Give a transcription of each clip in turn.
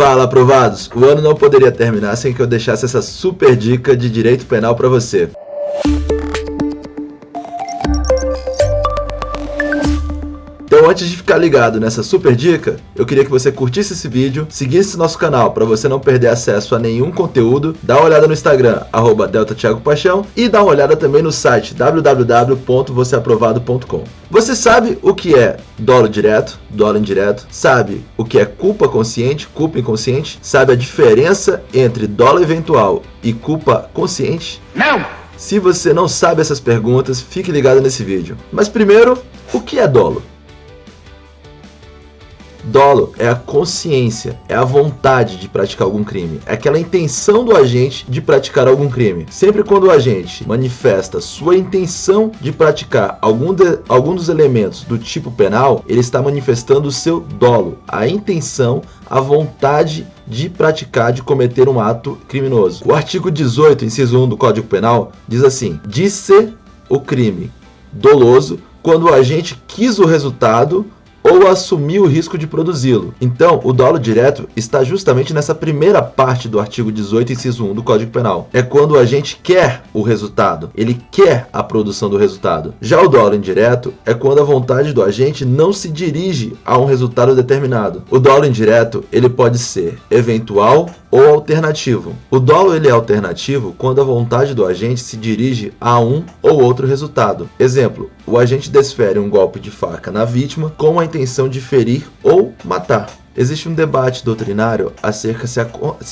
Fala, aprovados! O ano não poderia terminar sem que eu deixasse essa super dica de direito penal para você. Então, antes de ficar ligado nessa super dica, eu queria que você curtisse esse vídeo, seguisse nosso canal para você não perder acesso a nenhum conteúdo, dá uma olhada no Instagram, @deltathiagopaixão, e dá uma olhada também no site www.vocêaprovado.com. Você sabe o que é dolo direto, dolo indireto? Sabe o que é culpa consciente, culpa inconsciente? Sabe a diferença entre dolo eventual e culpa consciente? Não! Se você não sabe essas perguntas, fique ligado nesse vídeo. Mas primeiro, o que é dolo? Dolo é a consciência, é a vontade de praticar algum crime, é aquela intenção do agente de praticar algum crime. Sempre quando o agente manifesta sua intenção de praticar algum dos elementos do tipo penal, ele está manifestando o seu dolo, a intenção, a vontade de praticar, de cometer um ato criminoso. O artigo 18, inciso 1 do Código Penal, diz assim: diz-se o crime doloso quando o agente quis o resultado ou assumir o risco de produzi-lo. Então, o dolo direto está justamente nessa primeira parte do artigo 18, inciso 1 do Código Penal. É quando o agente quer o resultado, ele quer a produção do resultado. Já o dolo indireto é quando a vontade do agente não se dirige a um resultado determinado. O dolo indireto, ele pode ser eventual ou alternativo. O dolo ele é alternativo quando a vontade do agente se dirige a um ou outro resultado. Exemplo, o agente desfere um golpe de faca na vítima com a intenção de ferir ou matar. Existe um debate doutrinário acerca se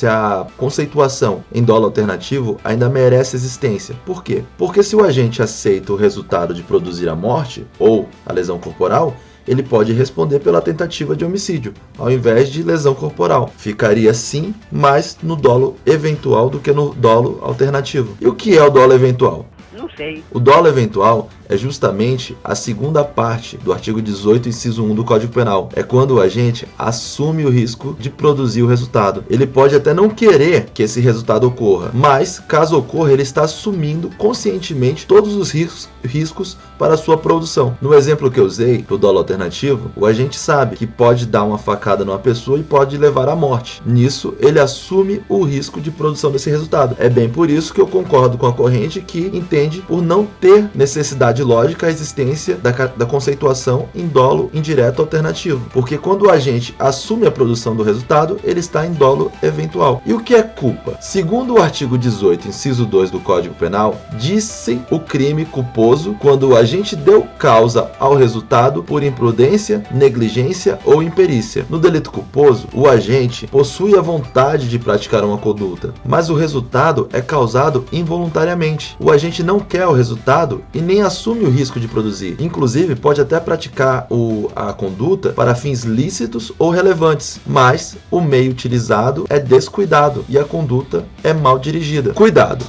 a conceituação em dolo alternativo ainda merece existência. Por quê? Porque se o agente aceita o resultado de produzir a morte ou a lesão corporal, ele pode responder pela tentativa de homicídio, ao invés de lesão corporal. Ficaria sim mais no dolo eventual do que no dolo alternativo. E o que é o dolo eventual? Não sei. O dolo eventual é justamente a segunda parte do artigo 18, inciso 1 do Código Penal. É quando o agente assume o risco de produzir o resultado. Ele pode até não querer que esse resultado ocorra, mas, caso ocorra, ele está assumindo conscientemente todos os riscos para a sua produção. No exemplo que eu usei, do dolo alternativo, o agente sabe que pode dar uma facada numa pessoa e pode levar à morte. Nisso, ele assume o risco de produção desse resultado. É bem por isso que eu concordo com a corrente que entende por não ter necessidade lógica a existência da conceituação em dolo indireto alternativo, porque quando o agente assume a produção do resultado, ele está em dolo eventual. E o que é culpa? Segundo o artigo 18, inciso 2 do Código Penal, diz-se o crime culposo quando o agente deu causa ao resultado por imprudência, negligência ou imperícia. No delito culposo, o agente possui a vontade de praticar uma conduta, mas o resultado é causado involuntariamente. O agente não quer o resultado e nem assume o risco de produzir. Inclusive, pode até praticar a conduta para fins lícitos ou relevantes, mas o meio utilizado é descuidado e a conduta é mal dirigida. Cuidado!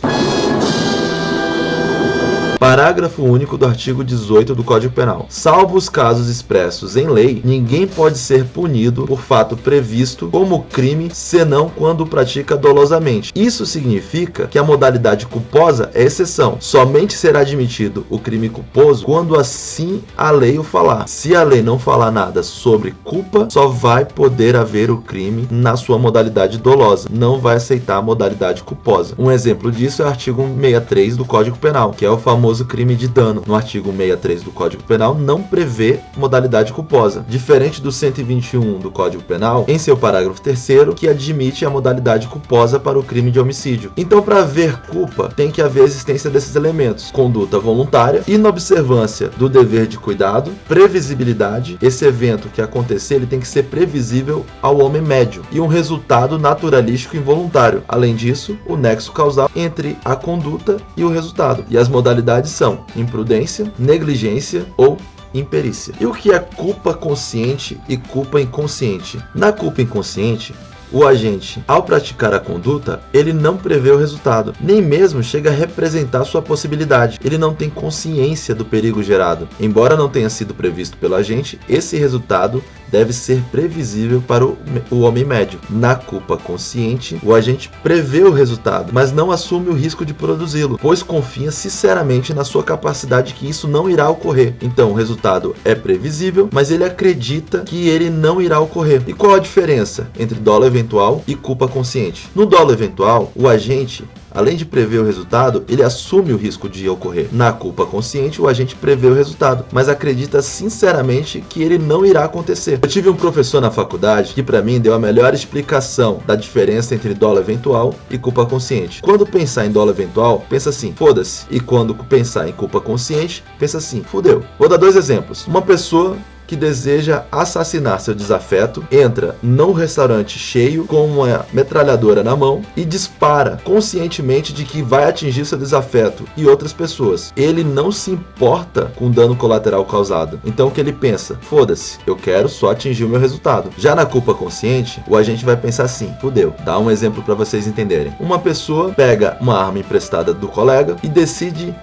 Parágrafo único do artigo 18 do Código Penal. Salvo os casos expressos em lei, ninguém pode ser punido por fato previsto como crime, senão quando o pratica dolosamente. Isso significa que a modalidade culposa é exceção. Somente será admitido o crime culposo quando assim a lei o falar. Se a lei não falar nada sobre culpa, só vai poder haver o crime na sua modalidade dolosa. Não vai aceitar a modalidade culposa. Um exemplo disso é o artigo 63 do Código Penal, que é o famoso crime de dano. No artigo 63 do Código Penal não prevê modalidade culposa, diferente do 121 do Código Penal, em seu parágrafo 3º, que admite a modalidade culposa para o crime de homicídio. Então, para haver culpa, tem que haver a existência desses elementos: conduta voluntária, inobservância do dever de cuidado, previsibilidade. Esse evento que acontecer, ele tem que ser previsível ao homem médio, e um resultado naturalístico involuntário. Além disso, o nexo causal entre a conduta e o resultado. E as modalidades são imprudência, negligência ou imperícia. E o que é culpa consciente e culpa inconsciente? Na culpa inconsciente, o agente, ao praticar a conduta, ele não prevê o resultado, nem mesmo chega a representar sua possibilidade. Ele não tem consciência do perigo gerado. Embora não tenha sido previsto pelo agente, esse resultado deve ser previsível para o homem médio. Na culpa consciente, o agente prevê o resultado, mas não assume o risco de produzi-lo, pois confia sinceramente na sua capacidade que isso não irá ocorrer. Então, o resultado é previsível, mas ele acredita que ele não irá ocorrer. E qual a diferença entre dolo eventual e culpa consciente? No dolo eventual, o agente, além de prever o resultado, ele assume o risco de ocorrer. Na culpa consciente, o agente prevê o resultado, mas acredita sinceramente que ele não irá acontecer. Eu tive um professor na faculdade que para mim deu a melhor explicação da diferença entre dolo eventual e culpa consciente. Quando pensar em dolo eventual, pensa assim, foda-se. E quando pensar em culpa consciente, pensa assim, fudeu. Vou dar 2 exemplos. Uma pessoa que deseja assassinar seu desafeto, entra num restaurante cheio com uma metralhadora na mão e dispara conscientemente de que vai atingir seu desafeto e outras pessoas. Ele não se importa com o dano colateral causado. Então o que ele pensa? Foda-se, eu quero só atingir o meu resultado. Já na culpa consciente, o agente vai pensar assim, fudeu. Dá um exemplo para vocês entenderem. Uma pessoa pega uma arma emprestada do colega e decide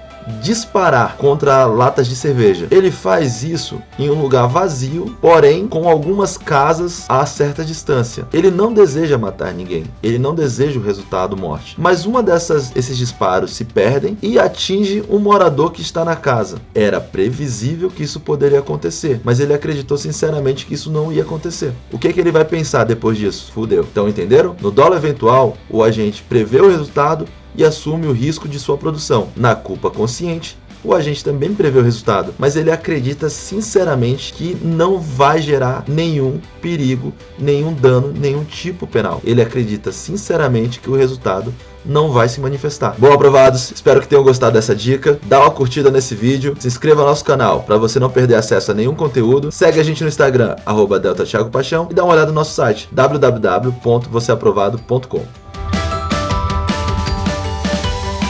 disparar contra latas de cerveja. Ele faz isso em um lugar vazio, porém com algumas casas a certa distância. Ele não deseja matar ninguém, ele não deseja o resultado morte. Mas esses disparos se perdem e atinge um morador que está na casa. Era previsível que isso poderia acontecer, mas ele acreditou sinceramente que isso não ia acontecer. O que ele vai pensar depois disso? Fudeu. Então entenderam? No dolo eventual, o agente prevê o resultado e assume o risco de sua produção. Na culpa consciente, o agente também prevê o resultado, mas ele acredita sinceramente que não vai gerar nenhum perigo, nenhum dano, nenhum tipo penal. Ele acredita sinceramente que o resultado não vai se manifestar. Bom, aprovados, espero que tenham gostado dessa dica. Dá uma curtida nesse vídeo, se inscreva no nosso canal para você não perder acesso a nenhum conteúdo. Segue a gente no Instagram, @deltathiagopaixão, e dá uma olhada no nosso site, www.voceaprovado.com.